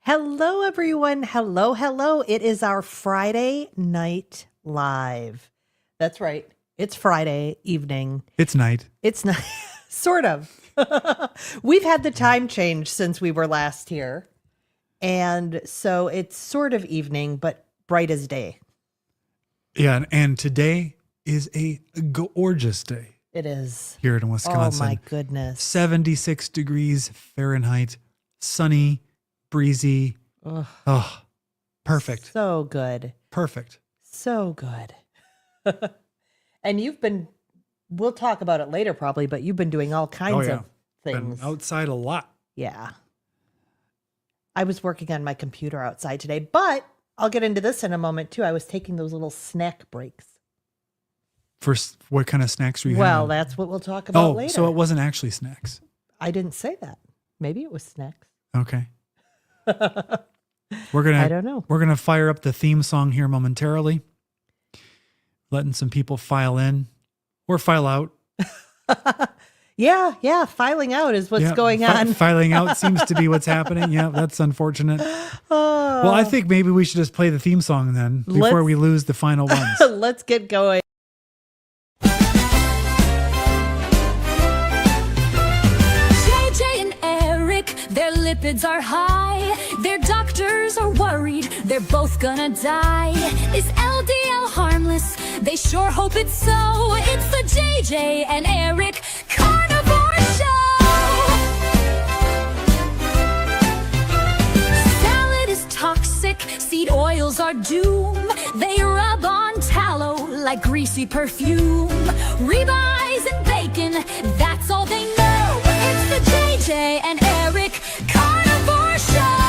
Hello, everyone. Hello, hello. It is our Friday night live. That's right. It's Friday evening. It's night. It's not, sort of. We've had the time change since we were last here. And so it's sort of evening, but bright as day. Yeah, and today is a gorgeous day. It is. Here in Wisconsin. Oh, my goodness. 76 degrees Fahrenheit, sunny, breezy. Ugh. Oh, perfect. So good. Perfect. So good. And we'll talk about it later probably, but you've been doing all kinds of things. Been outside a lot. Yeah. I was working on my computer outside today, but I'll get into this in a moment too. I was taking those little snack breaks. For what kind of snacks were you Well, having? that's what we'll talk about later. So it wasn't actually snacks. I didn't say that. Maybe it was snacks. Okay. I don't know. We're gonna fire up the theme song here momentarily. Letting some people file in or file out. Yeah. Filing out is what's going on. Filing out seems to be what's happening. Yeah, that's unfortunate. Well, I think maybe we should just play the theme song then before we lose the final ones. Let's get going. JJ and Eric, their lipids are high. Their doctors are worried they're both gonna die. Is LDL harmless? They sure hope it's so. It's the JJ and Eric Carnivore Show. Salad is toxic, seed oils are doom. They rub on tallow like greasy perfume. Ribeyes and bacon, that's all they know. It's the JJ and Eric Carnivore Show.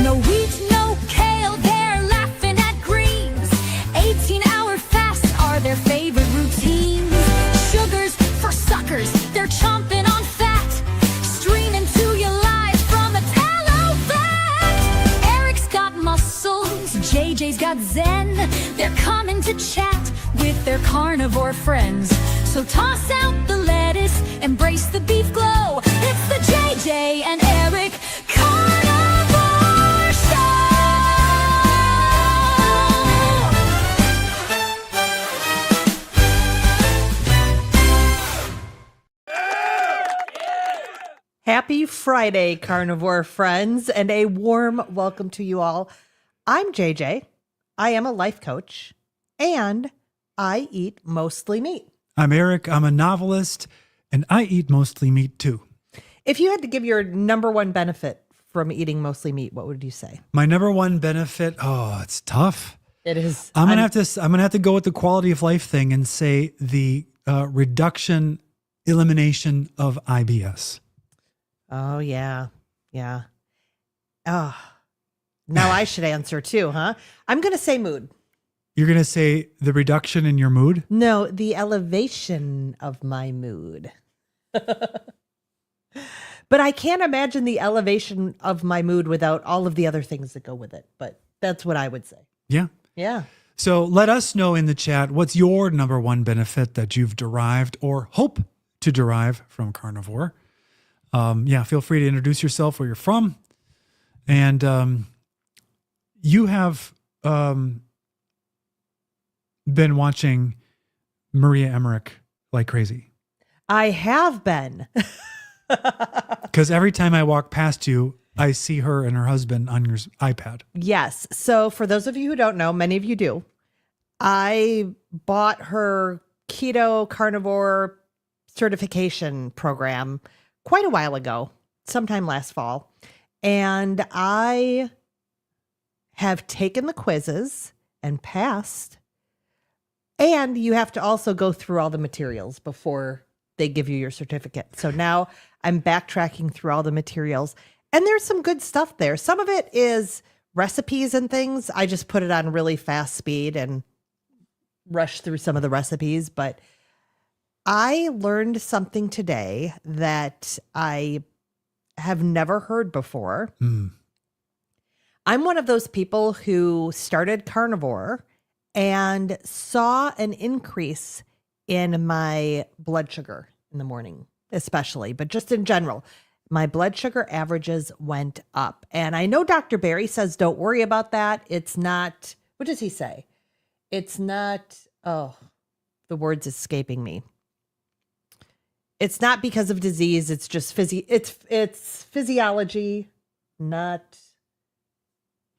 No wheat, no kale, they're laughing at greens. 18-hour fasts are their favorite routines. Sugars for suckers, they're chomping on fat. Streaming to you live from the tallow fat. Eric's got muscles, JJ's got zen. They're coming to chat with their carnivore friends. So toss out the lettuce, embrace the beef glow. It's the JJ and Eric Carnivore Show. Happy Friday, carnivore friends, and a warm welcome to you all. I'm JJ. I am a life coach, and I eat mostly meat. I'm Eric. I'm a novelist, and I eat mostly meat too. If you had to give your number one benefit from eating mostly meat, what would you say? My number one benefit, it's tough. It is. I'm gonna have to go with the quality of life thing and say the elimination of IBS. Oh, yeah. Oh, now I should answer too, huh? I'm going to say mood. You're gonna say the reduction in your mood? No, the elevation of my mood. But I can't imagine the elevation of my mood without all of the other things that go with it. But that's what I would say. Yeah. Yeah. So let us know in the chat, what's your number one benefit that you've derived or hope to derive from carnivore? Feel free to introduce yourself, where you're from. And you have been watching Maria Emmerich like crazy. I have been. Because every time I walk past you, I see her and her husband on your iPad. Yes. So for those of you who don't know, many of you do, I bought her Keto Carnivore certification program quite a while ago, sometime last fall. And I have taken the quizzes and passed. And you have to also go through all the materials before they give you your certificate. So now I'm backtracking through all the materials, and there's some good stuff there. Some of it is recipes and things. I just put it on really fast speed and rush through some of the recipes, but I learned something today that I have never heard before. I'm one of those people who started carnivore and saw an increase in my blood sugar in the morning, especially, but just in general. my blood sugar averages went up. And I know Dr. Barry says, don't worry about that. It's not, what does he say? It's not, oh, the word's escaping me. It's not because of disease. It's just it's physiology, not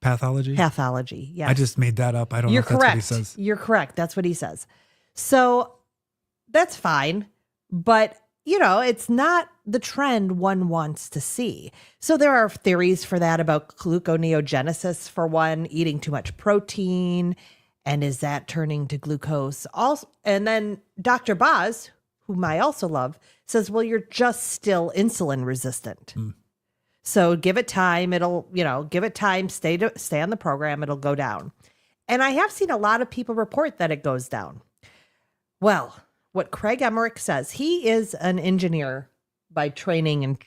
Pathology? pathology. Yes. I just made that up. I don't You're know if that's correct. what he says. You're correct. That's what he says. So that's fine. But, it's not the trend one wants to see. So there are theories for that about gluconeogenesis, for one, eating too much protein. And is that turning to glucose? Also, and then Dr. Boz, whom I also love, says, well, you're just still insulin resistant. So give it time. It'll, give it time. Stay on the program. It'll go down. And I have seen a lot of people report that it goes down. Well, what Craig Emmerich says, he is an engineer by training and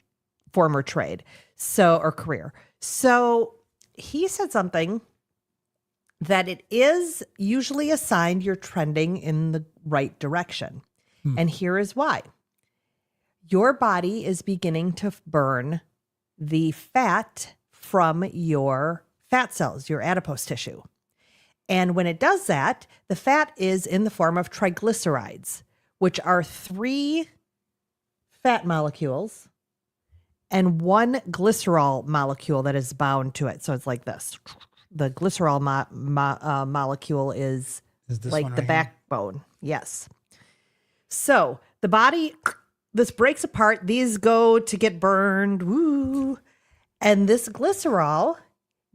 former trade, or career. So he said something that it is usually a sign you're trending in the right direction. And here is why. Your body is beginning to burn the fat from your fat cells, your adipose tissue. And when it does that, the fat is in the form of triglycerides, which are 3 fat molecules and 1 glycerol molecule that is bound to it. So it's like this. The glycerol molecule is this like one the right here? backbone. Yes. So the body, this breaks apart. These go to get burned. Woo. And this glycerol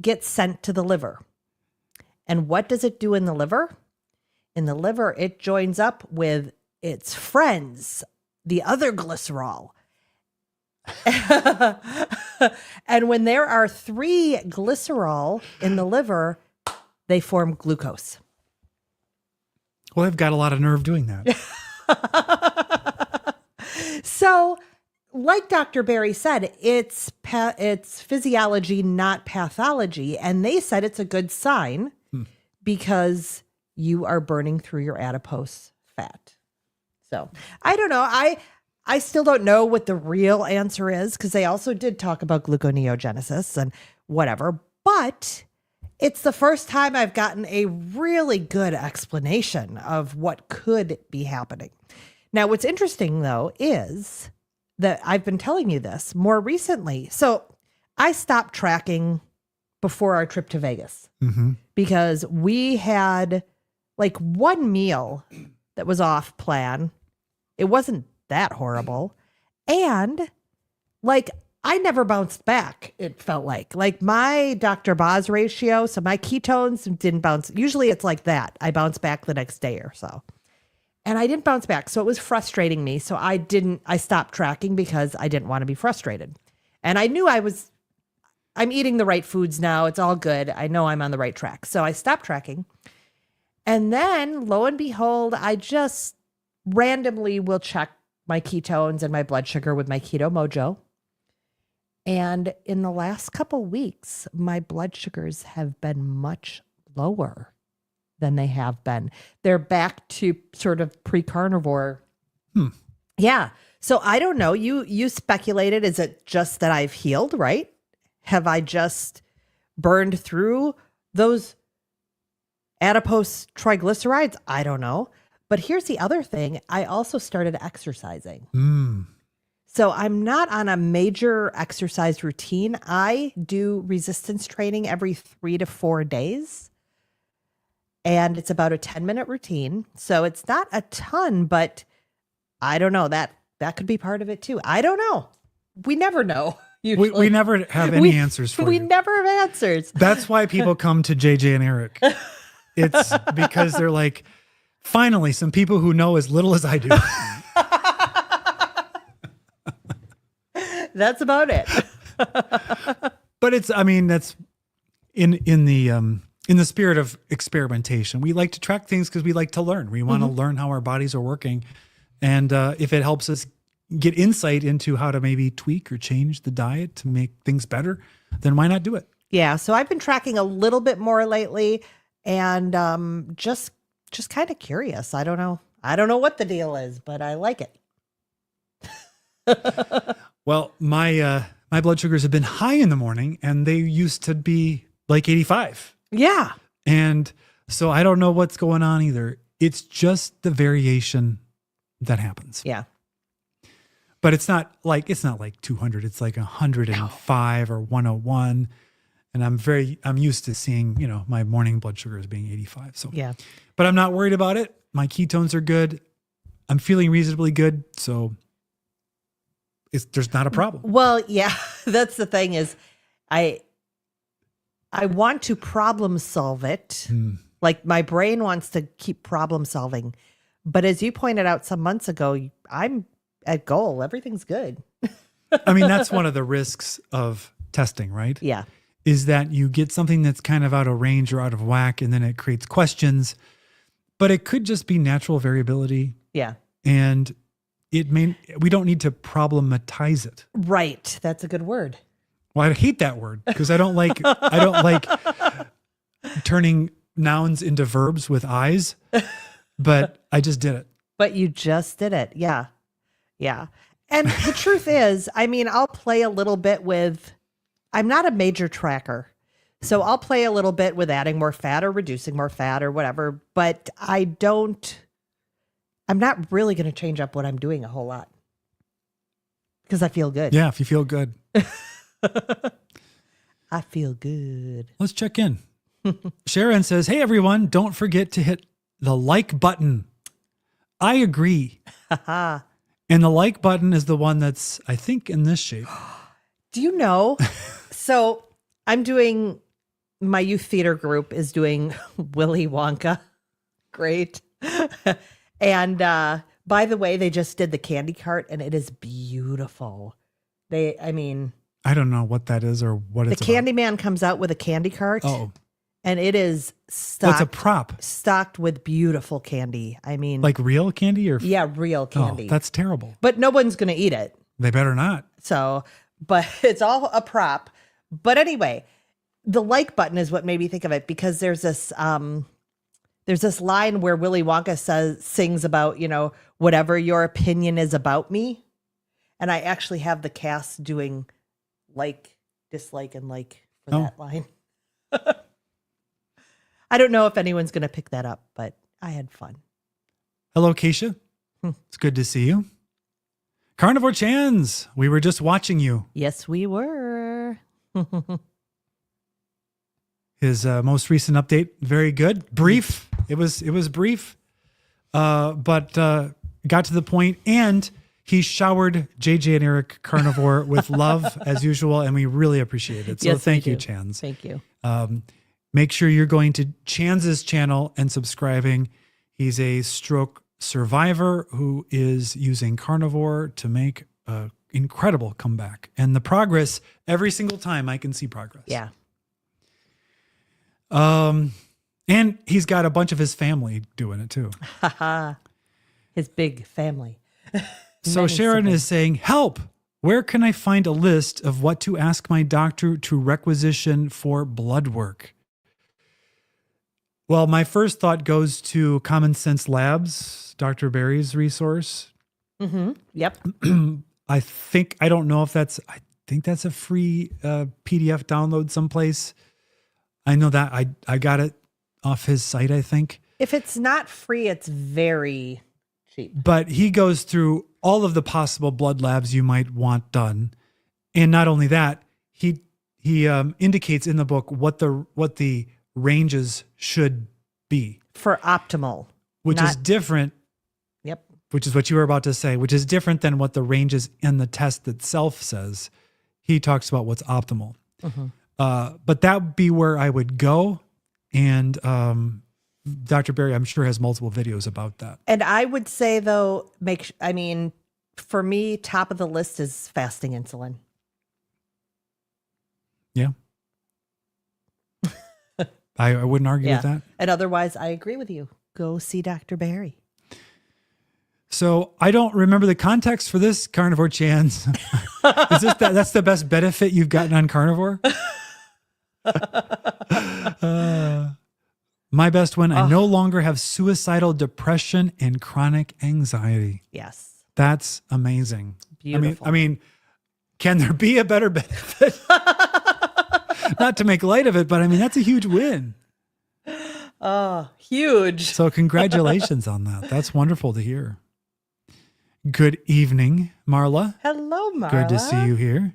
gets sent to the liver. And what does it do in the liver? In the liver, it joins up with its friends, the other glycerol. And when there are 3 glycerol in the liver, they form glucose. Well, I've got a lot of nerve doing that. So, like Dr. Barry said, it's physiology, not pathology. And they said it's a good sign because you are burning through your adipose fat. So I don't know. I still don't know what the real answer is, because they also did talk about gluconeogenesis and whatever. But it's the first time I've gotten a really good explanation of what could be happening. Now, what's interesting, though, is that I've been telling you this more recently. So I stopped tracking before our trip to Vegas because we had like one meal that was off plan. It wasn't that horrible. And like, I never bounced back, it felt like my Dr. Boz ratio. So my ketones didn't bounce. Usually it's like that. I bounce back the next day or so. And I didn't bounce back. So it was frustrating me. So I stopped tracking because I didn't want to be frustrated. And I knew I'm eating the right foods now. It's all good. I know I'm on the right track. So I stopped tracking. And then lo and behold, I just randomly will check my ketones and my blood sugar with my Keto Mojo. And in the last couple weeks, my blood sugars have been much lower than they have been. They're back to sort of pre-carnivore. Yeah. So I don't know. You speculated, is it just that I've healed, right? Have I just burned through those adipose triglycerides? I don't know. But here's the other thing. I also started exercising. So I'm not on a major exercise routine. I do resistance training every 3 to 4 days. And it's about a 10-minute routine. So it's not a ton, but I don't know. That could be part of it too. I don't know. We never know. We never have any answers for we you. We never have answers. That's why people come to JJ and Eric. It's because they're like, finally, some people who know as little as I do. That's about it. But that's in the spirit of experimentation. We like to track things because we like to learn. We want to learn how our bodies are working. And if it helps us get insight into how to maybe tweak or change the diet to make things better, then why not do it? Yeah. So I've been tracking a little bit more lately, and just kind of curious. I don't know what the deal is, but I like it. Well, my blood sugars have been high in the morning, and they used to be like 85. Yeah. And so I don't know what's going on either. It's just the variation that happens. Yeah. But it's not like 200. It's like 105 or 101. And I'm used to seeing, my morning blood sugar as being 85. So Yeah. but I'm not worried about it. My ketones are good. I'm feeling reasonably good. So there's not a problem. Well, yeah, that's the thing is I want to problem solve it. Like my brain wants to keep problem solving. But as you pointed out some months ago, I'm at goal. Everything's good. I mean, that's one of the risks of testing, right? Yeah. Is that you get something that's kind of out of range or out of whack, and then it creates questions. But it could just be natural variability. Yeah. And we don't need to problematize it. Right. That's a good word. Well, I hate that word because I don't like turning nouns into verbs with eyes, but I just did it. But you just did it. Yeah. Yeah. And the truth is, I mean, I'll play a little bit with, I'm not a major tracker. So I'll play a little bit with adding more fat or reducing more fat or whatever, but I'm not really going to change up what I'm doing a whole lot because I feel good. Yeah, if you feel good. I feel good. Let's check in. Sharon says, hey, everyone, don't forget to hit the like button. I agree. And the like button is the one that's, I think, in this shape. Do you know? So I'm doing, my youth theater group is doing Willy Wonka. Great. And by the way, they just did the candy cart and it is beautiful. I don't know what that is or what it's the candy man comes out with a candy cart. Oh. And it is What's a prop? Stocked with beautiful candy. I mean, like real candy or? Yeah, real candy. Oh, that's terrible. But no one's going to eat it. They better not. So, but it's all a prop. But anyway, the like button is what made me think of it because there's this line where Willy Wonka sings about, whatever your opinion is about me. And I actually have the cast doing like, dislike, and like for that line. I don't know if anyone's going to pick that up, but I had fun. Hello, Keisha. It's good to see you. Carnivore Chans, we were just watching you. Yes, we were. His most recent update, very good. Brief. It was brief, but got to the point, and he showered JJ and ERIC Carnivore with love as usual, and we really appreciate it. So yes, thank you, Chans. Thank you. Make sure you're going to Chans's channel and subscribing. He's a stroke survivor who is using carnivore to make an incredible comeback. And the progress, every single time I can see progress. Yeah. And he's got a bunch of his family doing it too. His big family. So Sharon is saying, help. Where can I find a list of what to ask my doctor to requisition for blood work? Well, my first thought goes to Common Sense Labs, Dr. Barry's resource. Mm-hmm. Yep. I think that's a free PDF download someplace. I know that I got it off his site, I think. If it's not free, it's very cheap. But he goes through all of the possible blood labs you might want done. And not only that, he indicates in the book what the ranges should be. For optimal. Which is different. Yep. Which is what you were about to say, which is different than what the ranges in the test itself says. He talks about what's optimal. Mm-hmm. But that would be where I would go. And Dr. Barry, I'm sure, has multiple videos about that. And I would say, though, for me, top of the list is fasting insulin. Yeah. I wouldn't argue with that. And otherwise, I agree with you. Go see Dr. Barry. So I don't remember the context for this, Carnivore Chans. That's the best benefit you've gotten on carnivore? My best one, I no longer have suicidal depression and chronic anxiety. Yes. That's amazing. Beautiful. I mean, Can there be a better benefit? Not to make light of it, but I mean, that's a huge win. Oh, huge. So congratulations on that. That's wonderful to hear. Good evening, Marla. Hello, Marla. Good to see you here.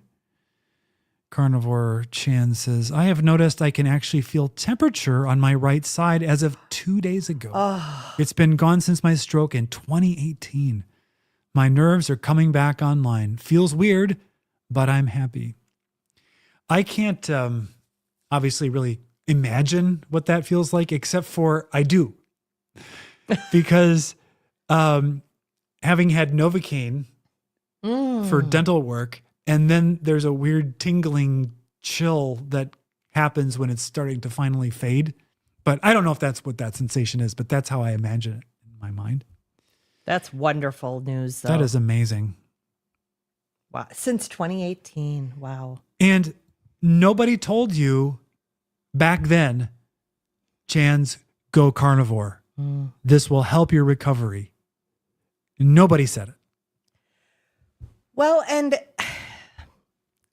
Carnivore Chan says, I have noticed I can actually feel temperature on my right side as of 2 days ago. Oh. It's been gone since my stroke in 2018. My nerves are coming back online. Feels weird, but I'm happy. I can't obviously really imagine what that feels like, except for I do. Because having had Novocaine for dental work, and then there's a weird tingling chill that happens when it's starting to finally fade. But I don't know if that's what that sensation is, but that's how I imagine it in my mind. That's wonderful news, though. That is amazing. Wow. Since 2018. Wow. And nobody told you back then, Chan's go carnivore. This will help your recovery. Nobody said it. Well, and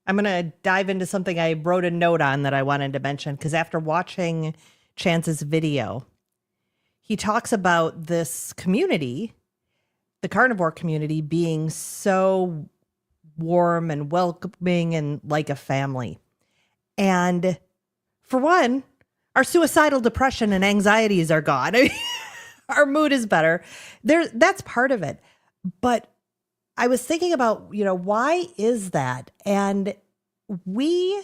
I'm going to dive into something I wrote a note on that I wanted to mention, because after watching Chance's video, he talks about this community, the carnivore community, being so warm and welcoming and like a family. And for one, our suicidal depression and anxieties are gone. I mean, our mood is better. That's part of it. But I was thinking about, why is that? And we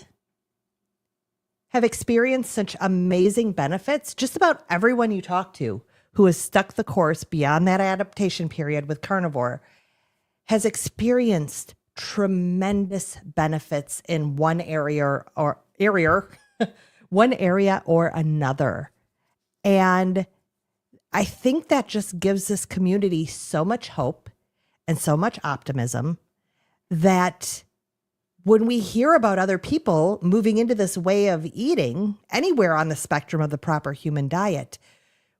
have experienced such amazing benefits. Just about everyone you talk to who has stuck the course beyond that adaptation period with carnivore has experienced tremendous benefits in one area or another. And I think that just gives this community so much hope and so much optimism that when we hear about other people moving into this way of eating anywhere on the spectrum of the proper human diet,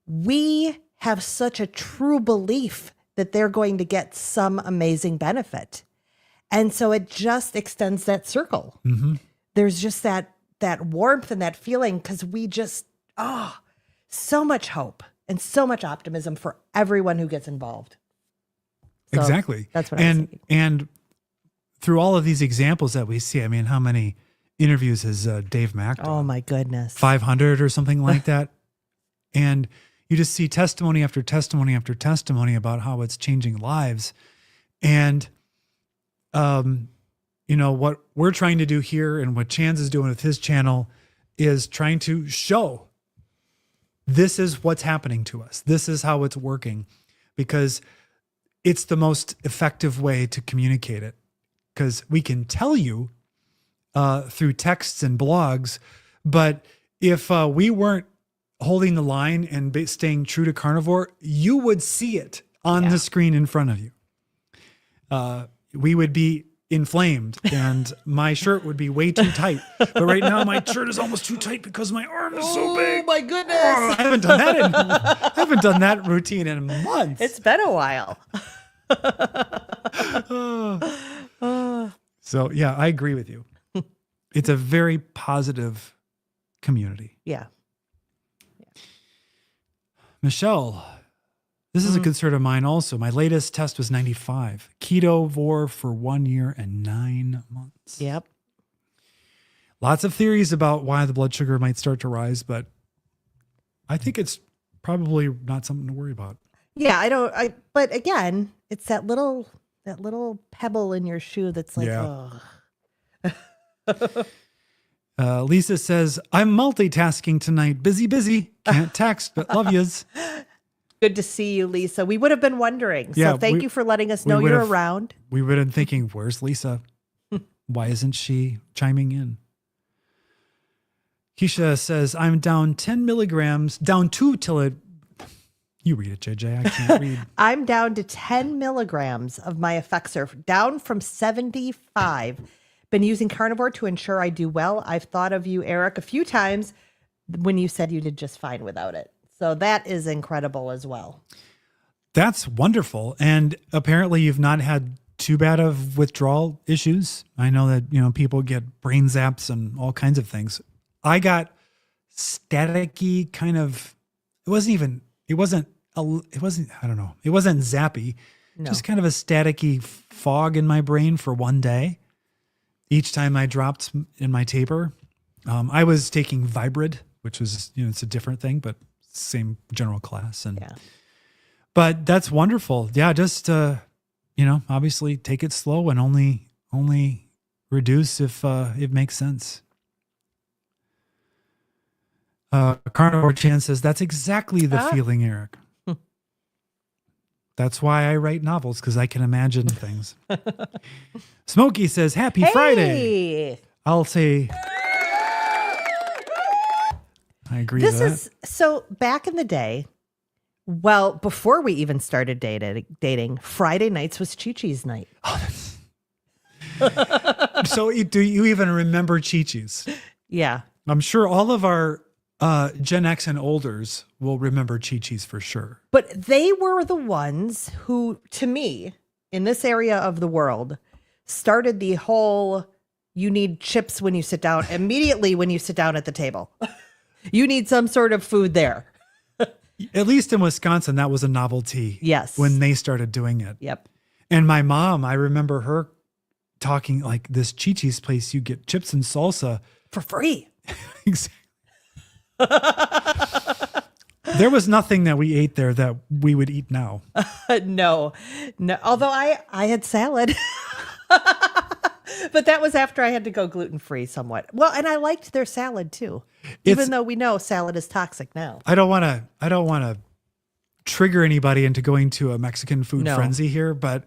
we have such a true belief that they're going to get some amazing benefit. And so it just extends that circle. Mm-hmm. There's just that warmth and that feeling, because we just, so much hope and so much optimism for everyone who gets involved. So exactly. That's what I was thinking. And through all of these examples that we see, I mean, how many interviews has Dave Mack done? Oh my goodness. 500 or something like that. And you just see testimony after testimony after testimony about how it's changing lives. And, what we're trying to do here and what Chance is doing with his channel is trying to show this is what's happening to us. This is how it's working, because it's the most effective way to communicate it, because we can tell you through texts and blogs, but if we weren't holding the line and staying true to carnivore, you would see it on the screen in front of you. We would be inflamed and my shirt would be way too tight. But right now my shirt is almost too tight because my arm is so big. Oh my goodness. I haven't done that routine in months. It's been a while. So yeah, I agree with you. It's a very positive community. Yeah. Michelle, this is a concern of mine also. My latest test was 95. Ketovore for 1 year and 9 months. Yep. Lots of theories about why the blood sugar might start to rise, but I think it's probably not something to worry about. Yeah, but again, it's that little pebble in your shoe that's like, Lisa says, I'm multitasking tonight. Busy. Can't text, but love yous. Good to see you, Lisa. We would have been wondering. So Yeah, thank you for letting us know you're around. We would have been thinking, where's Lisa? Why isn't she chiming in? Keisha says, I'm down 10 milligrams, down 2 till it. You read it, JJ. I can't read. I'm down to 10 milligrams of my Effexor, down from 75. Been using carnivore to ensure I do well. I've thought of you, Eric, a few times when you said you did just fine without it. So that is incredible as well. That's wonderful. And apparently you've not had too bad of withdrawal issues. I know that, people get brain zaps and all kinds of things. I got staticky kind of, it wasn't zappy, No. just kind of a staticky fog in my brain for one day. Each time I dropped in my taper, I was taking Vibrid, which was, it's a different thing, but same general class. But that's wonderful. Yeah. Just, obviously take it slow and only reduce if it makes sense. Carnivore Chan says, that's exactly the feeling, Eric. That's why I write novels, because I can imagine things. Smokey says, happy Friday. I'll say, I agree with that. So back in the day, well, before we even started dating, Friday nights was Chi-Chi's night. So do you even remember Chi-Chi's? Yeah. I'm sure all of our Gen X and olders will remember Chi-Chi's for sure. But they were the ones who, to me, in this area of the world, started the whole, you need chips when you sit down, immediately when you sit down at the table. You need some sort of food there. At least in Wisconsin, that was a novelty. Yes. When they started doing it. Yep. And my mom, I remember her talking like, this Chi-Chi's place, you get chips and salsa. For free. Exactly. There was nothing that we ate there that we would eat now. No. Although I had salad. But that was after I had to go gluten-free somewhat. Well, and I liked their salad too. Even though we know salad is toxic now. I don't want to trigger anybody into going to a Mexican food frenzy here, but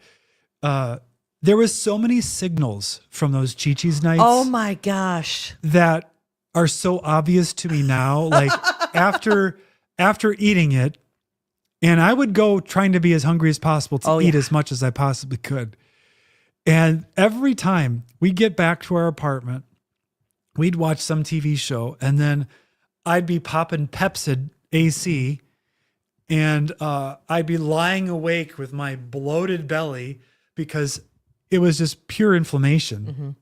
there was so many signals from those Chi-Chi's nights. Oh my gosh. That are so obvious to me now. Like after eating it, and I would go trying to be as hungry as possible to eat as much as I possibly could. And every time we get back to our apartment, we'd watch some TV show, and then I'd be popping Pepsid AC, and I'd be lying awake with my bloated belly because it was just pure inflammation.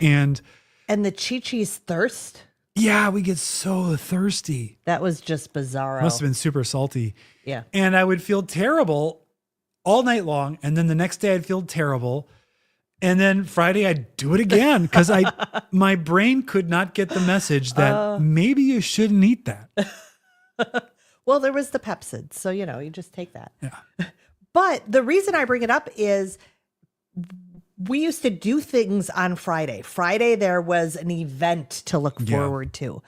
Mm-hmm. And the Chi-Chi's thirst? Yeah, we get so thirsty. That was just bizarro. Must have been super salty. Yeah. And I would feel terrible all night long, and then the next day I'd feel terrible. And then Friday I'd do it again because my brain could not get the message that maybe you shouldn't eat that. Well, there was the Pepsid, so you just take that. Yeah. But the reason I bring it up is we used to do things on Friday. Friday there was an event to look forward to.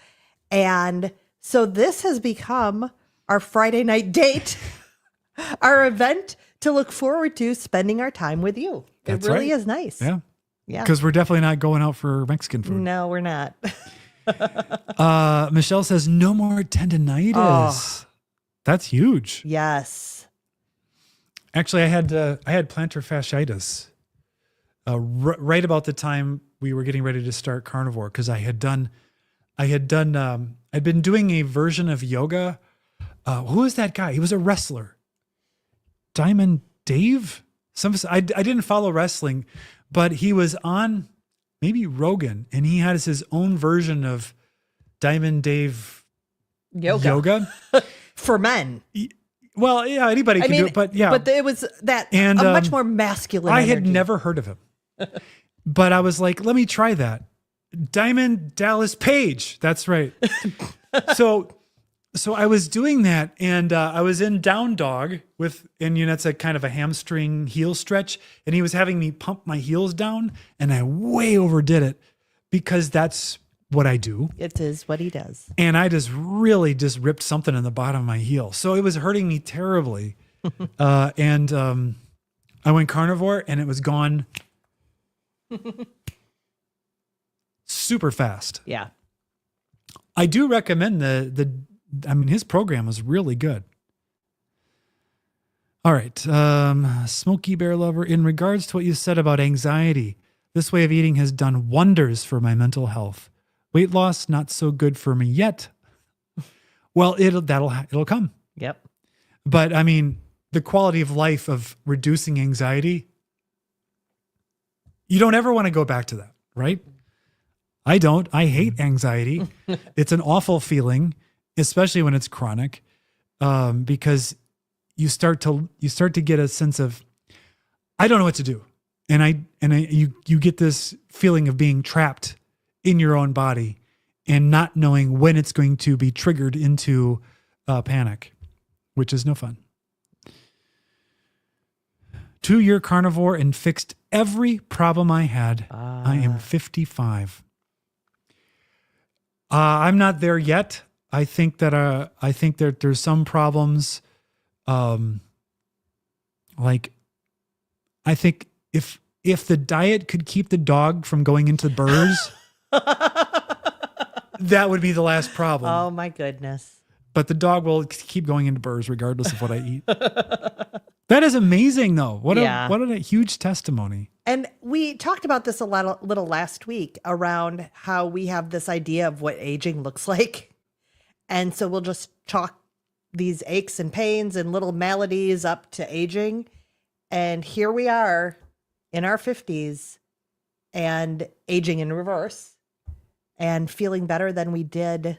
And so this has become our Friday night date, our event to look forward to spending our time with you. That's it really right. is nice. Yeah. Yeah. Because we're definitely not going out for Mexican food. No, we're not. Michelle says no more tendinitis. Oh. That's huge. Yes. Actually, I had plantar fasciitis right about the time we were getting ready to start carnivore, because I'd been doing a version of yoga. Who was that guy? He was a wrestler. Diamond Dave? I didn't follow wrestling, but he was on maybe Rogan, and he had his own version of Diamond Dave yoga. For men. Well, yeah, anybody can do it, but yeah. But it was a much more masculine I had energy. never heard of him. But I was like, let me try that. Diamond Dallas Page. That's right. So I was doing that, and I was in down dog and that's a kind of a hamstring heel stretch, and he was having me pump my heels down, and I way overdid it because that's what I do. It is what he does. And I really ripped something in the bottom of my heel. So it was hurting me terribly. And I went carnivore, and it was gone super fast. Yeah. I do recommend his program was really good. All right. Smoky Bear Lover, in regards to what you said about anxiety, this way of eating has done wonders for my mental health. Weight loss, not so good for me yet. Well, it'll come. Yep. But the quality of life of reducing anxiety, You don't ever want to go back to that, right? I don't. I hate anxiety. It's an awful feeling, especially when it's chronic, because you start to get a sense of, I don't know what to do. And you get this feeling of being trapped in your own body and not knowing when it's going to be triggered into panic, which is no fun. 2-year carnivore and fixed every problem I had. I am 55. I'm not there yet. I think that there's some problems. Like, I think if the diet could keep the dog from going into burrs, that would be the last problem. Oh my goodness. But the dog will keep going into burrs regardless of what I eat. That is amazing, though. What a huge testimony. And we talked about this a little last week around how we have this idea of what aging looks like. And so we'll just chalk these aches and pains and little maladies up to aging. And here we are in our 50s and aging in reverse and feeling better than we did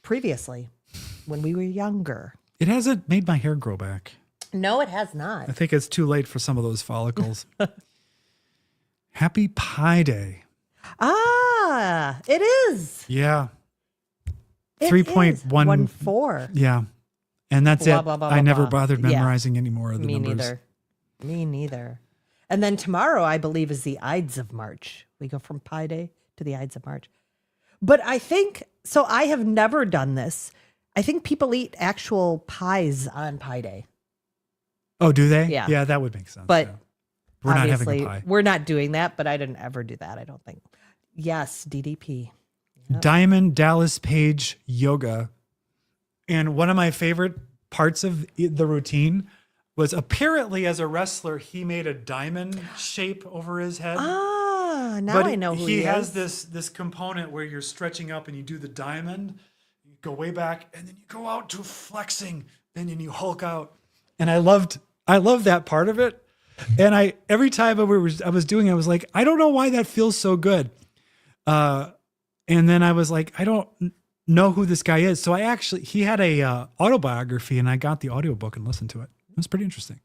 previously when we were younger. It hasn't made my hair grow back. No, it has not. I think it's too late for some of those follicles. Happy Pi Day. Ah, it is. Yeah. It 3.14. Yeah. And that's Blah, it. blah, blah, I blah, never blah. bothered Yeah. memorizing any more of the numbers. Me neither. And then tomorrow, I believe, is the Ides of March. We go from Pi Day to the Ides of March. But I think, so I have never done this. I think people eat actual pies on Pi Day. Oh, do they? Yeah. Yeah, that would make sense. But yeah. We're not having obviously, a pie. we're not doing that, but I didn't ever do that, I don't think. Yes, DDP. Diamond Dallas Page yoga. And one of my favorite parts of the routine was apparently as a wrestler, he made a diamond shape over his head. Ah, now But I know who he he has is. this component where you're stretching up and you do the diamond, you go way back, and then you go out to flexing, then you Hulk out. And I loved that part of it. And every time I was doing it, I was like, I don't know why that feels so good. And then I was like, I don't know who this guy is. So he had a autobiography, and I got the audiobook and listened to it. It was pretty interesting.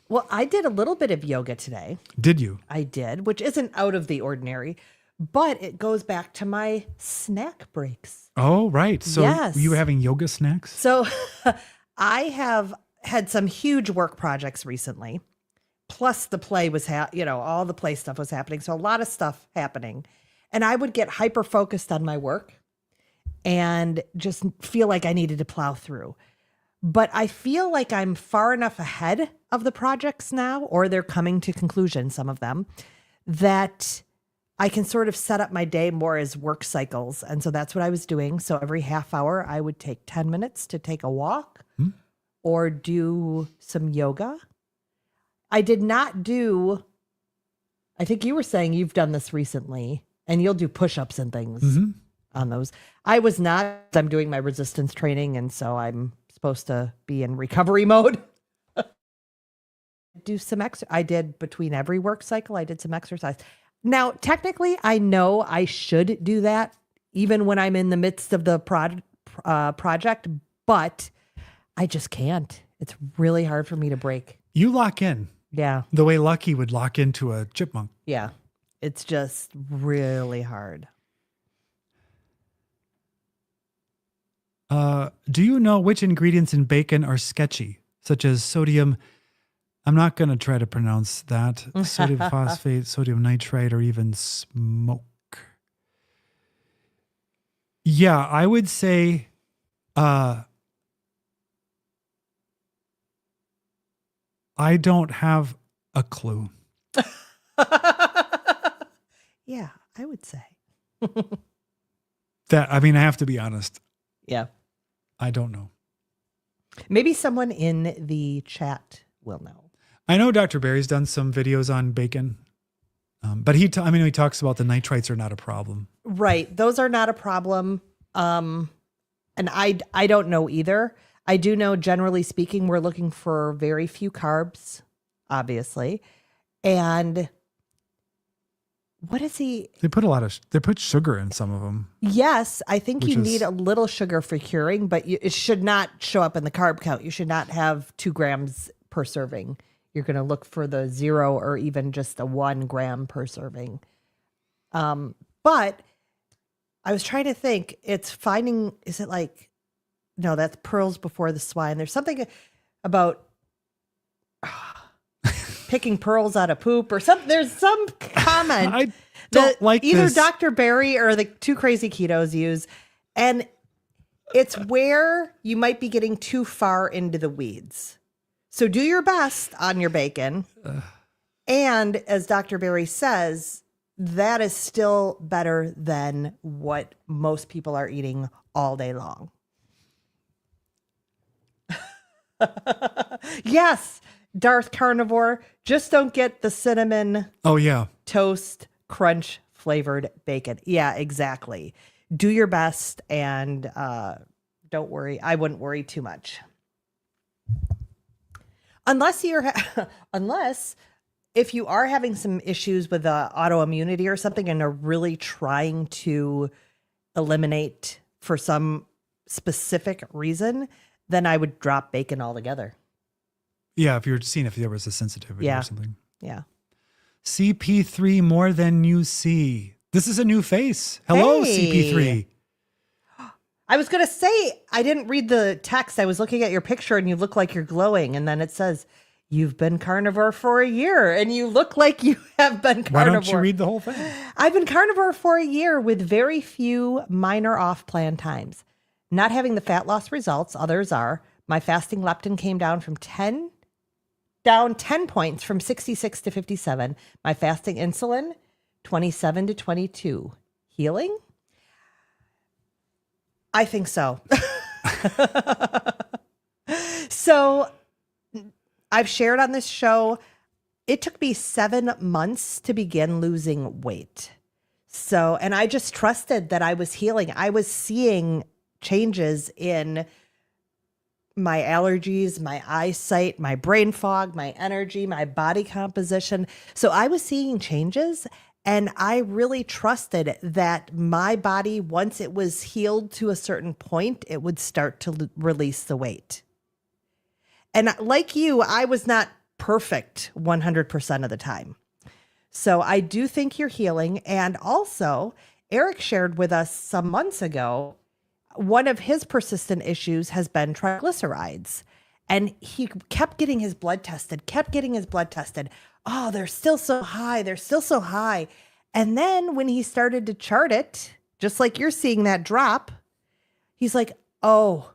Well, I did a little bit of yoga today. Did you? I did, which isn't out of the ordinary, but it goes back to my snack breaks. Oh, right. So Yes. you were having yoga snacks? So I have had some huge work projects recently. Plus the play was, all the play stuff was happening. So a lot of stuff happening. And I would get hyper focused on my work and just feel like I needed to plow through. But I feel like I'm far enough ahead of the projects now, or they're coming to conclusion, some of them, that I can sort of set up my day more as work cycles. And so that's what I was doing. So every half hour, I would take 10 minutes to take a walk or do some yoga. I did not do, I think you were saying you've done this recently, and you'll do push-ups and things on those. I was not. I'm doing my resistance training, and so I'm supposed to be in recovery mode. Do some I did between every work cycle, I did some exercise. Now, technically, I know I should do that even when I'm in the midst of the project, but I just can't. It's really hard for me to break. You lock in. Yeah. The way Lucky would lock into a chipmunk. Yeah. It's just really hard. Do you know which ingredients in bacon are sketchy, such as sodium? I'm not going to try to pronounce that. Sodium phosphate, sodium nitrite, or even smoke. Yeah, I would say I don't have a clue. Yeah, I would say. I have to be honest. Yeah. I don't know. Maybe someone in the chat will know. I know Dr. Barry's done some videos on bacon, but he talks about the nitrites are not a problem. Right. Those are not a problem. And I don't know either. I do know, generally speaking, we're looking for very few carbs, obviously. And what is he? They put sugar in some of them. Yes, I think Which you is- need a little sugar for curing, but it should not show up in the carb count. You should not have 2 grams per serving. You're going to look for the 0 or even just a 1 gram per serving. But I was trying to think, is it like, no, that's pearls before the swine. There's something about picking pearls out of poop or something. There's some comment I don't like either this. Dr. Barry or the 2 Crazy Ketos use. And it's where you might be getting too far into the weeds. So do your best on your bacon. And as Dr. Barry says, that is still better than what most people are eating all day long. Yes, Darth Carnivore, just don't get the cinnamon Oh yeah. toast crunch flavored bacon. Yeah, exactly. Do your best and don't worry. I wouldn't worry too much. Unless if you are having some issues with autoimmunity or something and are really trying to eliminate for some specific reason, then I would drop bacon altogether. Yeah, if you're seeing if there was a sensitivity Yeah. or something. Yeah. CP3 more than you see. This is a new face. Hello, Hey. CP3. I was going to say, I didn't read the text. I was looking at your picture and you look like you're glowing. And then it says, you've been carnivore for a year and you look like you have been carnivore. Why don't you read the whole thing? I've been carnivore for a year with very few minor off-plan times. Not having the fat loss results, others are. My fasting leptin came down 10 points from 66 to 57. My fasting insulin, 27 to 22. Healing? I think so. So I've shared on this show, it took me 7 months to begin losing weight. So, and I just trusted that I was healing. I was seeing changes in my allergies, my eyesight, my brain fog, my energy, my body composition. So I was seeing changes. And I really trusted that my body, once it was healed to a certain point, it would start to release the weight. And like you, I was not perfect 100% of the time. So I do think you're healing. And also, Eric shared with us some months ago, one of his persistent issues has been triglycerides. And he kept getting his blood tested. Oh, they're still so high. And then when he started to chart it, just like you're seeing that drop, he's like, oh,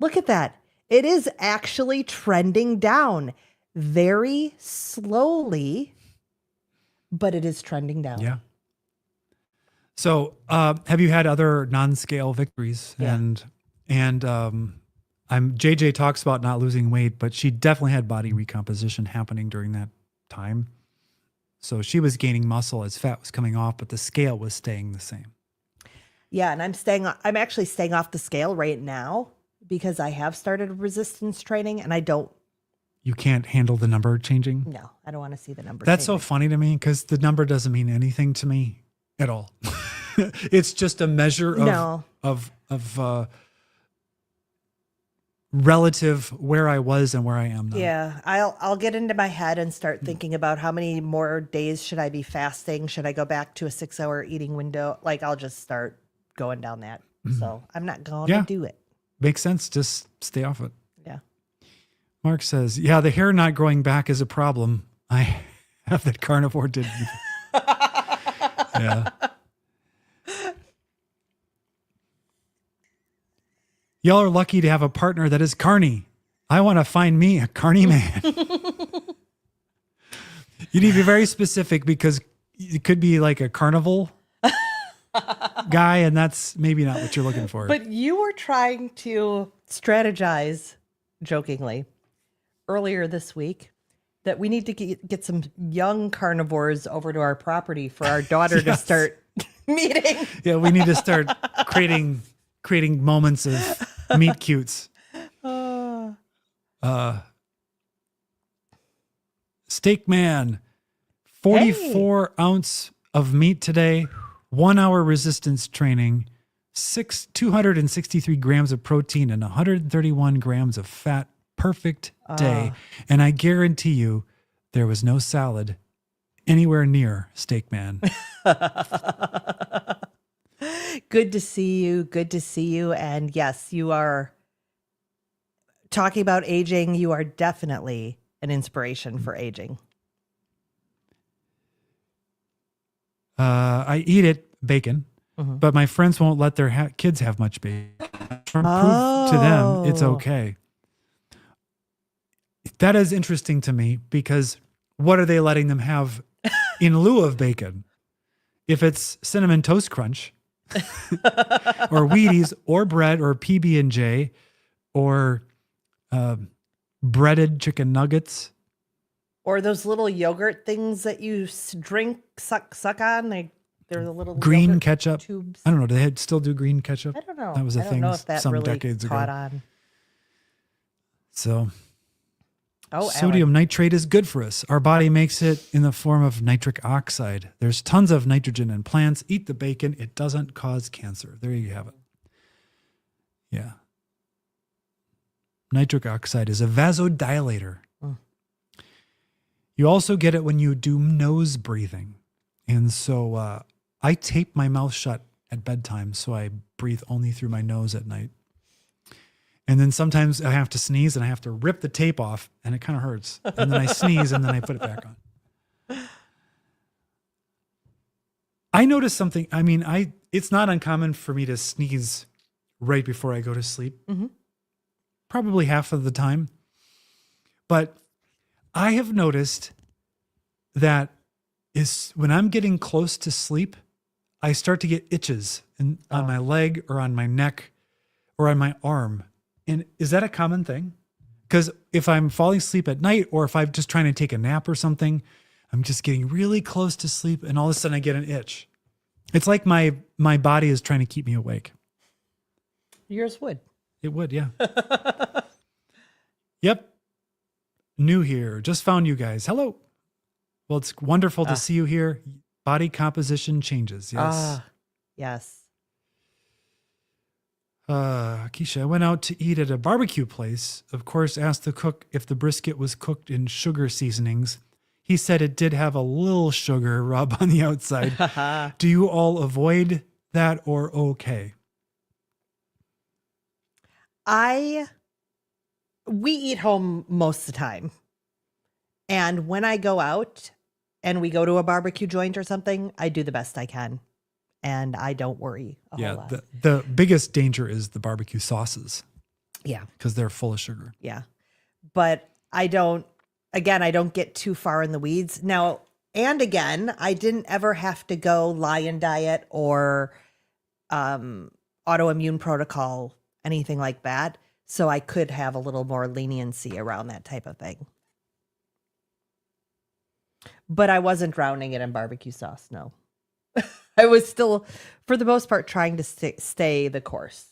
look at that. It is actually trending down very slowly, but it is trending down. Yeah. So, have you had other non-scale victories? Yeah. And JJ talks about not losing weight, but she definitely had body recomposition happening during that time. So she was gaining muscle as fat was coming off, but the scale was staying the same. Yeah, and I'm actually staying off the scale right now because I have started resistance training and I don't. You can't handle the number changing? No, I don't want to see the number. That's so changing. funny to me because the number doesn't mean anything to me at all. It's just a measure of relative where I was and where I am now. Yeah, I'll get into my head and start thinking about how many more days should I be fasting? Should I go back to a 6-hour eating window? Like I'll just start going down that. So I'm not going to do it. Makes sense. Just stay off it. Yeah. Mark says, yeah, the hair not growing back is a problem. I have that carnivore did. Yeah. Y'all are lucky to have a partner that is carny. I want to find me a carny man. You need to be very specific because it could be like a carnival guy, and that's maybe not what you're looking for. But you were trying to strategize, jokingly, earlier this week that we need to get some young carnivores over to our property for our daughter to start meeting. Yeah, we need to start creating moments of meet cutes. Steak Man, 44 ounce of meat today, 1 hour resistance training, 263 grams of protein and 131 grams of fat. Perfect day. And I guarantee you there was no salad anywhere near Steak Man. Good to see you. Good to see you. And yes, you are talking about aging. You are definitely an inspiration for aging. I eat it, bacon, but my friends won't let their kids have much bacon. Prove to them it's okay. That is interesting to me because what are they letting them have in lieu of bacon? If it's Cinnamon Toast Crunch or Wheaties or bread or PB&J or breaded chicken nuggets. Or those little yogurt things that you drink, suck on. They're the little green yogurt ketchup tubes. I don't know. Do they still do green ketchup? I don't know. That was a I don't thing know if that some really decades caught ago. on. So Oh, sodium nitrate is good for us. Our body makes it in the form of nitric oxide. There's tons of nitrogen in plants. Eat the bacon. It doesn't cause cancer. There you have it. Yeah. Nitric oxide is a vasodilator. You also get it when you do nose breathing. And so I tape my mouth shut at bedtime so I breathe only through my nose at night. And then sometimes I have to sneeze and I have to rip the tape off and it kind of hurts. And then I sneeze and then I put it back on. I noticed something. I mean, it's not uncommon for me to sneeze right before I go to sleep. Probably half of the time. But I have noticed that is when I'm getting close to sleep, I start to get itches on my leg or on my neck or on my arm. And is that a common thing? Because if I'm falling asleep at night or if I'm just trying to take a nap or something, I'm just getting really close to sleep and all of a sudden I get an itch. It's like my body is trying to keep me awake. Yours would. It would, yeah. Yep. New here. Just found you guys. Hello. Well, it's wonderful to see you here. Body composition changes. Yes. Yes. Keisha, I went out to eat at a barbecue place. Of course, asked the cook if the brisket was cooked in sugar seasonings. He said it did have a little sugar rub on the outside. Do you all avoid that or okay? We eat home most of the time. And when I go out and we go to a barbecue joint or something, I do the best I can. And I don't worry a whole lot. The biggest danger is the barbecue sauces. Yeah. Because they're full of sugar. Yeah. But I don't get too far in the weeds. Now, and again, I didn't ever have to go lion diet or autoimmune protocol, anything like that. So I could have a little more leniency around that type of thing. But I wasn't drowning it in barbecue sauce, no. I was still, for the most part, trying to stay the course.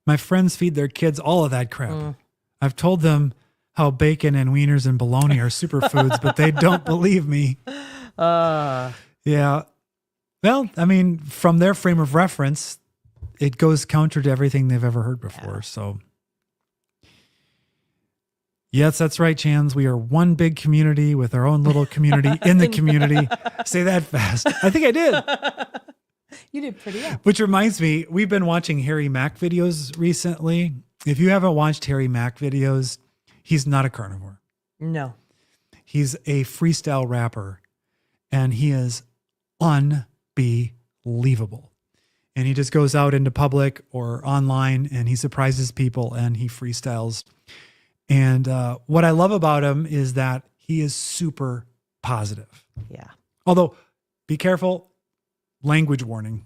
My friends feed their kids all of that crap. I've told them how bacon and wieners and bologna are superfoods, but they don't believe me. Yeah. Well, I mean, from their frame of reference, it goes counter to everything they've ever heard before. Yeah. So, yes, that's right, Chans. We are one big community with our own little community in the community. Say that fast. I think I did. You did pretty well. Which reminds me, we've been watching Harry Mack videos recently. If you haven't watched Harry Mack videos, he's not a carnivore. No. He's a freestyle rapper, and he is unbelievable. And he just goes out into public or online, and he surprises people, and he freestyles. And what I love about him is that he is super positive. Yeah. Although, be careful, language warning.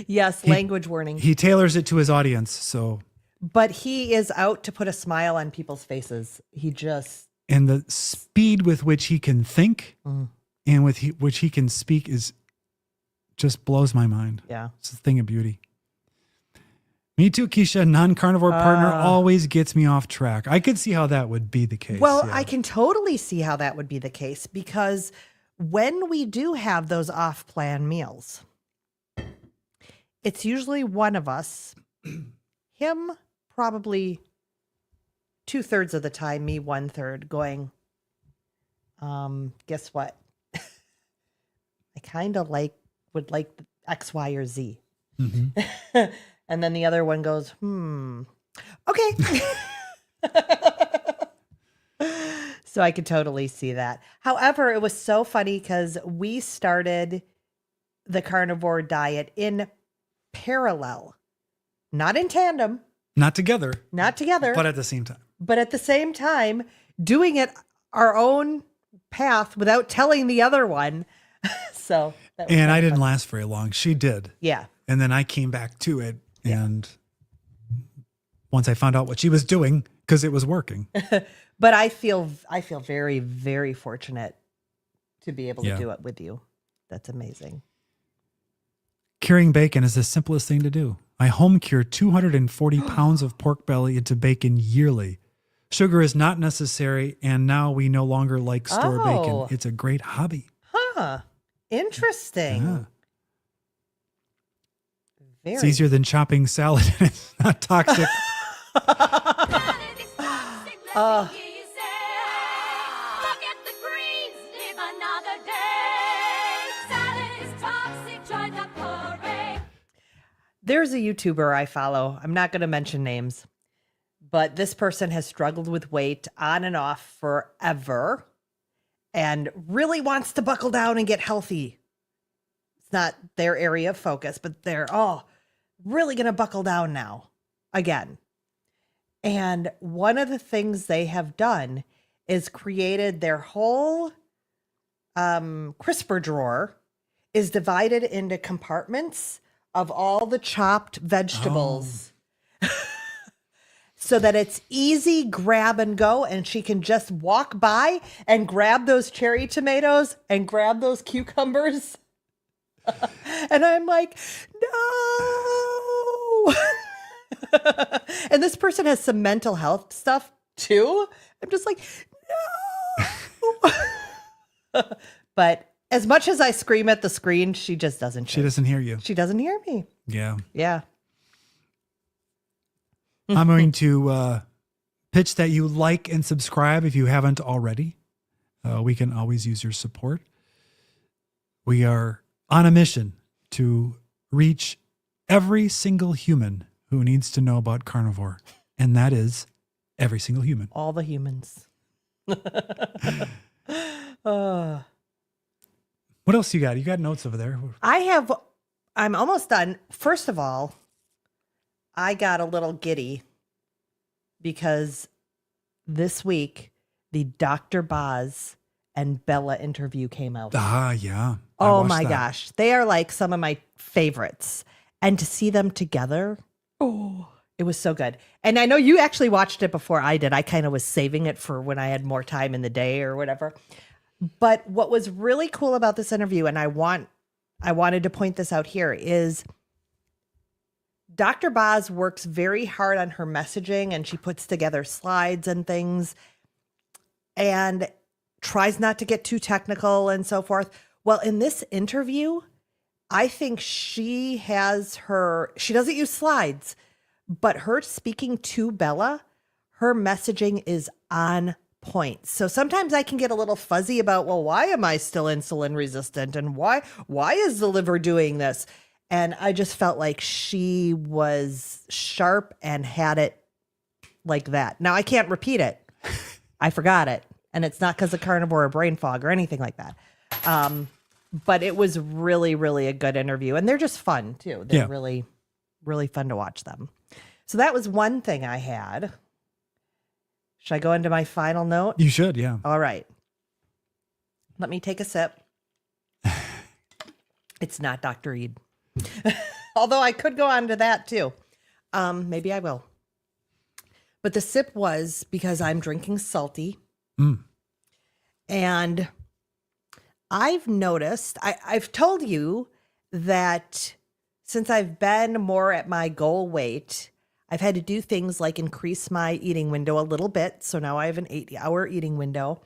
Yes, language warning. He tailors it to his audience, so. But he is out to put a smile on people's faces. And the speed with which he can think and with which he can speak is just blows my mind. Yeah. It's a thing of beauty. Me too, Keisha. Non-carnivore partner always gets me off track. I could see how that would be the case. Well, yeah. I can totally see how that would be the case because when we do have those off-plan meals, it's usually one of us, him probably 2/3 of the time, me 1/3, going, guess what? I kind of would like X, Y, or Z. Mm-hmm. And then the other one goes, okay. So I could totally see that. However, it was so funny because we started the carnivore diet in parallel, not in tandem, Not together, but at the same time. But at the same time, doing it our own path without telling the other one. So, that was And I kinda didn't fun. last very long. She did. Yeah. And then I came back to it. And once I found out what she was doing, because it was working. But I feel very, very fortunate to be able to Yeah. do it with you. That's amazing. Curing bacon is the simplest thing to do. I home cure 240 pounds of pork belly into bacon yearly. Sugar is not necessary, and now we no longer like store Oh. bacon. It's a great hobby. Huh. Interesting. Yeah. Very. It's easier than chopping salad, and it's not toxic. There's a YouTuber I follow. I'm not going to mention names, but this person has struggled with weight on and off forever and really wants to buckle down and get healthy. It's not their area of focus, but they're really going to buckle down now again. And one of the things they have done is created their whole crisper drawer is divided into compartments of all the chopped vegetables so that it's easy grab and go, and she can just walk by and grab those cherry tomatoes and grab those cucumbers. And I'm like, no. And this person has some mental health stuff too. I'm just like, no. But as much as I scream at the screen, she just doesn't. She doesn't hear you. She doesn't hear me. Yeah. Yeah. I'm going to pitch that you like and subscribe if you haven't already. We can always use your support. We are on a mission to reach every single human who needs to know about carnivore. And that is every single human. All the humans. What else you got? You got notes over there. I'm almost done. First of all, I got a little giddy because this week the Dr. Boz and Bella interview came out. Ah, yeah. I Oh watched my that. gosh. They are like some of my favorites. And to see them together, it was so good. And I know you actually watched it before I did. I kind of was saving it for when I had more time in the day or whatever. But what was really cool about this interview, and I wanted to point this out here, is Dr. Boz works very hard on her messaging, and she puts together slides and things and tries not to get too technical and so forth. Well, in this interview, I think she doesn't use slides, but her speaking to Bella, her messaging is on point. So sometimes I can get a little fuzzy about, well, why am I still insulin resistant? And why is the liver doing this? And I just felt like she was sharp and had it like that. Now I can't repeat it. I forgot it. And it's not because of carnivore or brain fog or anything like that. But it was really, really a good interview. And they're just fun too. They're really, really fun to watch them. So that was one thing I had. Should I go into my final note? You should, yeah. All right. Let me take a sip. It's not Dr. Reed. Although I could go on to that too. Maybe I will. But the sip was because I'm drinking salty. And I've noticed, I've told you that since I've been more at my goal weight, I've had to do things like increase my eating window a little bit. So now I have an 8-hour eating window.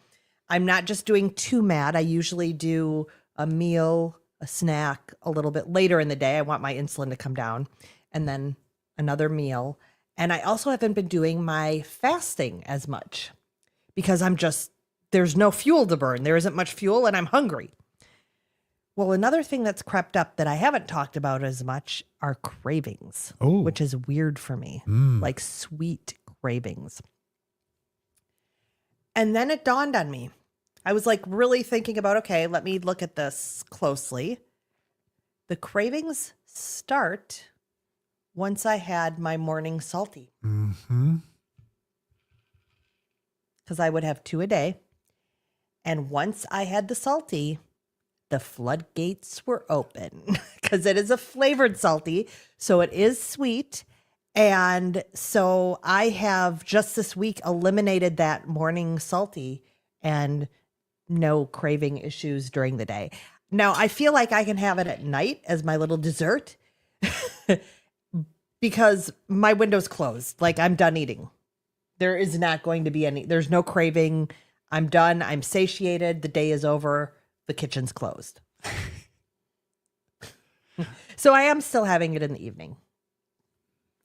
I'm not just doing 2 MAD. I usually do a meal, a snack a little bit later in the day. I want my insulin to come down, and then another meal. And I also haven't been doing my fasting as much because there's no fuel to burn. There isn't much fuel and I'm hungry. Well, another thing that's crept up that I haven't talked about as much are cravings, which is weird for me, like sweet cravings. And then it dawned on me. I was like really thinking about, okay, let me look at this closely. The cravings start once I had my morning salty. Because I would have 2 a day. And once I had the salty, the floodgates were open because it is a flavored salty. So it is sweet. And so I have just this week eliminated that morning salty and no craving issues during the day. Now I feel like I can have it at night as my little dessert because my window's closed. Like I'm done eating. There is not going to be there's no craving. I'm done. I'm satiated. The day is over. The kitchen's closed. So I am still having it in the evening.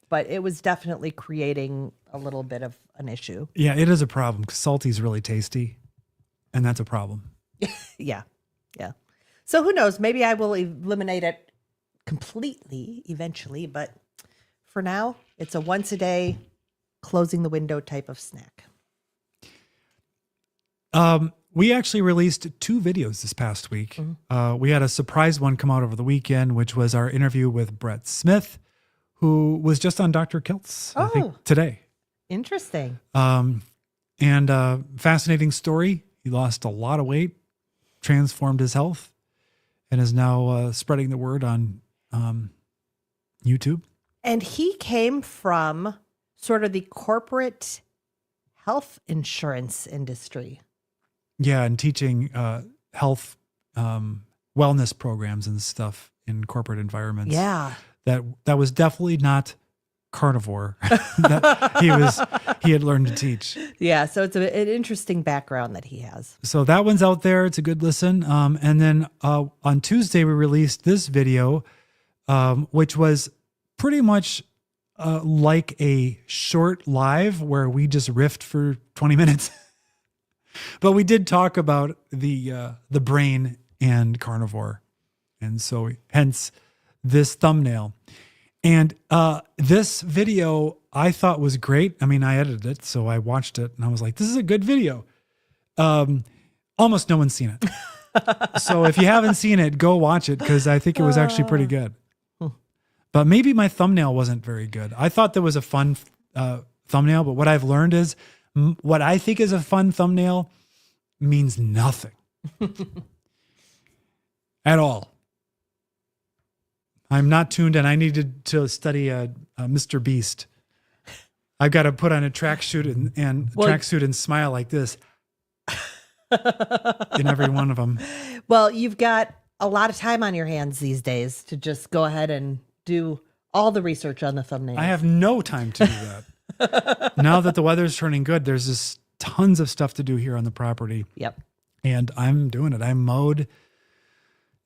But it was definitely creating a little bit of an issue. Yeah, it is a problem because salty is really tasty. And that's a problem. Yeah. So who knows? Maybe I will eliminate it completely eventually. But for now, it's a once a day, closing the window type of snack. We actually released 2 videos this past week. We had a surprise one come out over the weekend, which was our interview with Brett Smith, who was just on Dr. Kiltz, I think, today. Interesting. And fascinating story. He lost a lot of weight, transformed his health, and is now spreading the word on YouTube. And he came from sort of the corporate health insurance industry. Yeah, and teaching health wellness programs and stuff in corporate environments. Yeah. That was definitely not carnivore that he had learned to teach. Yeah, so it's an interesting background that he has. So that one's out there. It's a good listen. And then on Tuesday, we released this video, which was pretty much like a short live where we just riffed for 20 minutes. But we did talk about the brain and carnivore. And so hence this thumbnail. And this video I thought was great. I mean, I edited it, so I watched it and I was like, this is a good video. Almost no one's seen it. So if you haven't seen it, go watch it because I think it was actually pretty good. But maybe my thumbnail wasn't very good. I thought there was a fun thumbnail, but what I've learned is what I think is a fun thumbnail means nothing at all. I'm not tuned in. I needed to study Mr. Beast. I've got to put on a tracksuit and smile like this in every one of them. Well, you've got a lot of time on your hands these days to just go ahead and do all the research on the thumbnail. I have no time to do that. Now that the weather's turning good, there's just tons of stuff to do here on the property. Yep. And I'm doing it. I mowed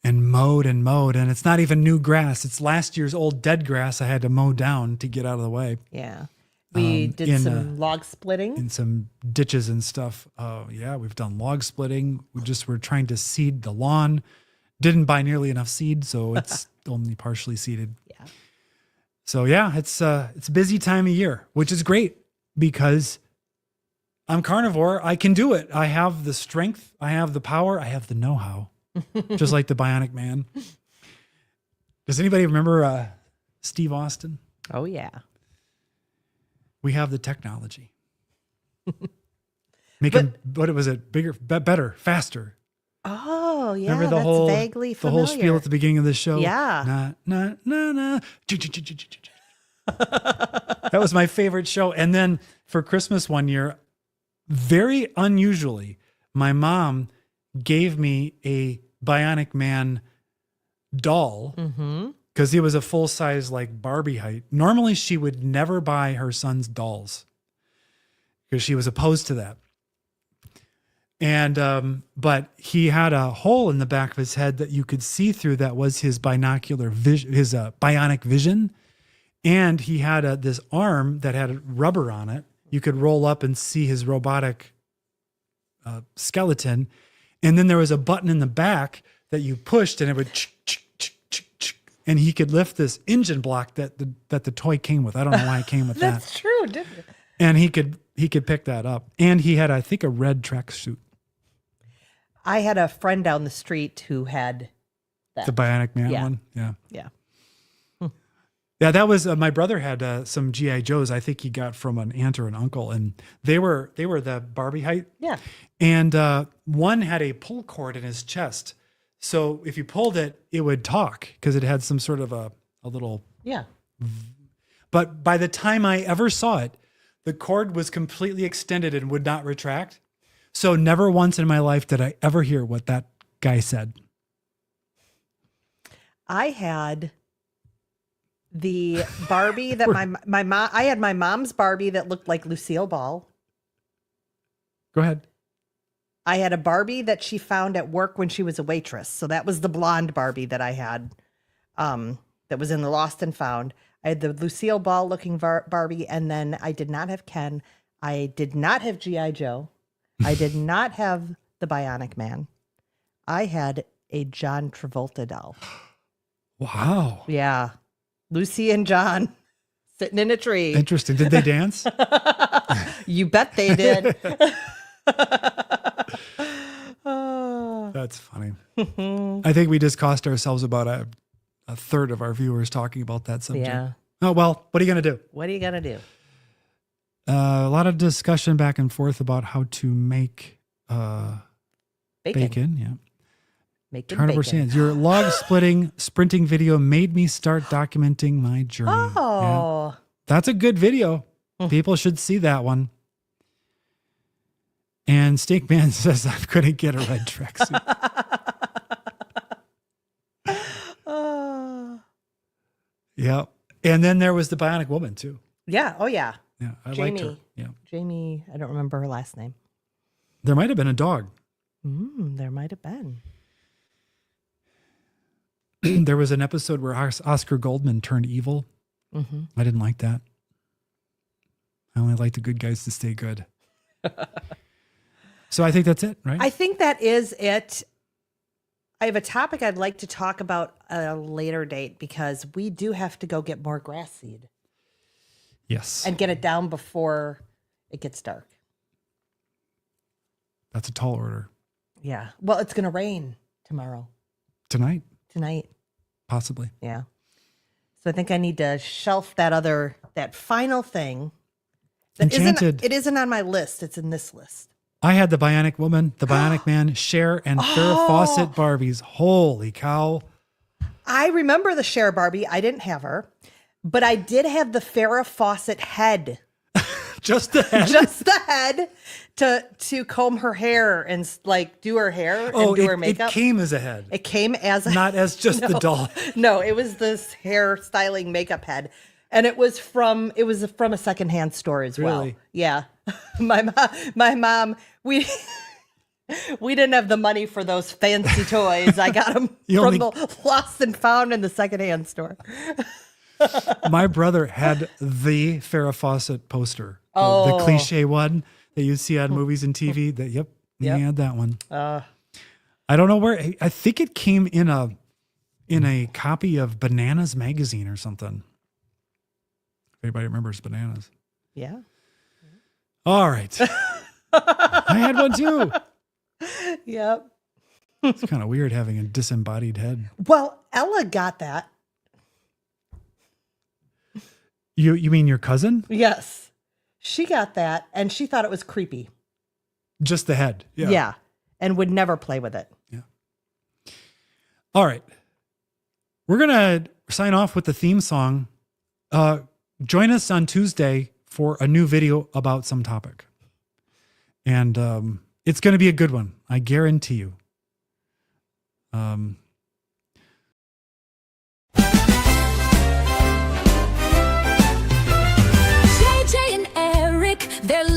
and mowed and mowed. And it's not even new grass. It's last year's old dead grass I had to mow down to get out of the way. Yeah. We did some log splitting. In some ditches and stuff. Yeah, we've done log splitting. We're trying to seed the lawn. Didn't buy nearly enough seed, so it's only partially seeded. Yeah. So yeah, it's a busy time of year, which is great because I'm carnivore. I can do it. I have the strength. I have the power. I have the know-how, just like the Bionic Man. Does anybody remember Steve Austin? Oh yeah. We have the technology. What was it? Bigger, better, faster. Oh yeah. Remember that's vaguely familiar. The whole spiel at the beginning of the show? Yeah. Nah. That was my favorite show. And then for Christmas one year, very unusually, my mom gave me a Bionic Man doll because he was a full size like Barbie height. Normally, she would never buy her son's dolls because she was opposed to that. And but he had a hole in the back of his head that you could see through. That was his binocular vision, his bionic vision. And he had this arm that had rubber on it. You could roll up and see his robotic skeleton. And then there was a button in the back that you pushed, and it would, and he could lift this engine block that the toy came with. I don't know why it came with that. That's true, didn't it? And he could pick that up. And he had, I think, a red tracksuit. I had a friend down the street who had that. The Bionic Man Yeah. one. Yeah. Yeah. Yeah, that was my brother had some GI Joes. I think he got from an aunt or an uncle, and they were the Barbie height. Yeah. And one had a pull cord in his chest, so if you pulled it, it would talk because it had some sort of a little. Yeah. But by the time I ever saw it, the cord was completely extended and would not retract. So never once in my life did I ever hear what that guy said. I had the Barbie that my mom. I had my mom's Barbie that looked like Lucille Ball. Go ahead. I had a Barbie that she found at work when she was a waitress. So that was the blonde Barbie that I had, that was in the Lost and Found. I had the Lucille Ball looking Barbie, and then I did not have Ken. I did not have G.I. Joe. I did not have the Bionic Man. I had a John Travolta doll. Wow. Yeah. Lucy and John sitting in a tree. Interesting. Did they dance? You bet they did. That's funny. I think we just cost ourselves about a third of our viewers talking about that subject. Yeah. Oh, well, what are you going to do? What are you going to do? A lot of discussion back and forth about how to make bacon. Yeah. Making Carnivore bacon. Sands. Your log splitting sprinting video made me start documenting my journey. Oh. Yeah. That's a good video. People should see that one. And Steak Man says, I'm going to get a red tracksuit. Yeah. And then there was the Bionic Woman, too. Yeah. Oh, yeah. Yeah. I liked her. Jamie. Yeah. Jamie, I don't remember her last name. There might have been a dog. There might have been. There was an episode where Oscar Goldman turned evil. Mm-hmm. I didn't like that. I only like the good guys to stay good. So I think that's it, right? I think that is it. I have a topic I'd like to talk about at a later date because we do have to go get more grass seed Yes. and get it down before it gets dark. That's a tall order. Yeah. Well, it's going to rain tomorrow, Tonight, tonight. possibly. Yeah. So I think I need to shelf that final thing. That Enchanted. It isn't on my list. It's in this list. I had the Bionic Woman, the Bionic Man, Cher, and Farrah Fawcett Barbies. Holy cow. I remember the Cher Barbie. I didn't have her, but I did have the Farrah Fawcett head. Just the head. Just the head to comb her hair and like do her hair and do her makeup. It came as a head. It came as a Not as just the doll. No, it was this hair styling makeup head. And it was from a secondhand store as well. Really? Yeah. My mom, we didn't have the money for those fancy toys. I got them from the Lost and Found in the secondhand store. My brother had the Farrah Fawcett poster. The Oh. cliche one that you see on movies and TV. Yep. He had that one. I don't know where. I think it came in a copy of Bananas magazine or something. If anybody remembers Bananas. Yeah. All right. I had one too. Yep. It's kind of weird having a disembodied head. Well, Ella got that. You mean your cousin? Yes. She got that and she thought it was creepy. Just the head. Yeah. Yeah. And would never play with it. Yeah. All right. We're going to sign off with the theme song. Join us on Tuesday for a new video about some topic. And it's going to be a good one. I guarantee you.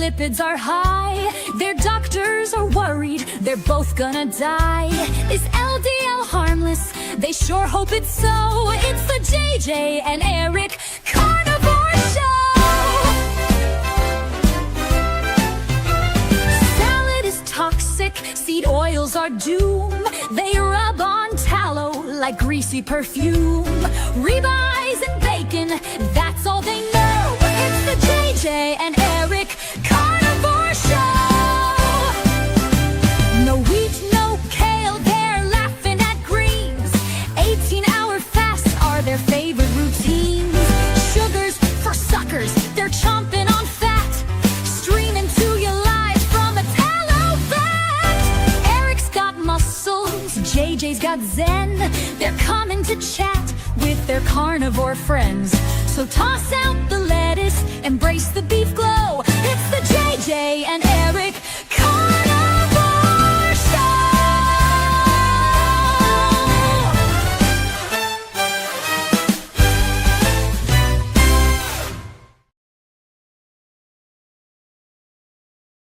lipids are high. Their doctors are worried they're both gonna die. Is LDL harmless? They sure hope it's so. It's the JJ and Eric Carnivore Show. Salad is toxic, seed oils are doom. They rub on tallow like greasy perfume. Ribeyes and bacon, that's all they know. It's the JJ and Eric Carnivore Show. No wheat, no kale, they're laughing at greens. 18-hour fasts are their favorite routines. Sugars for suckers, they're chomping on fat. Streaming to you live from a tallow vat. Eric's got muscles, JJ's got zen. They're coming to chat with their carnivore friends. So toss out the lettuce, embrace the beef glow. It's the JJ and Eric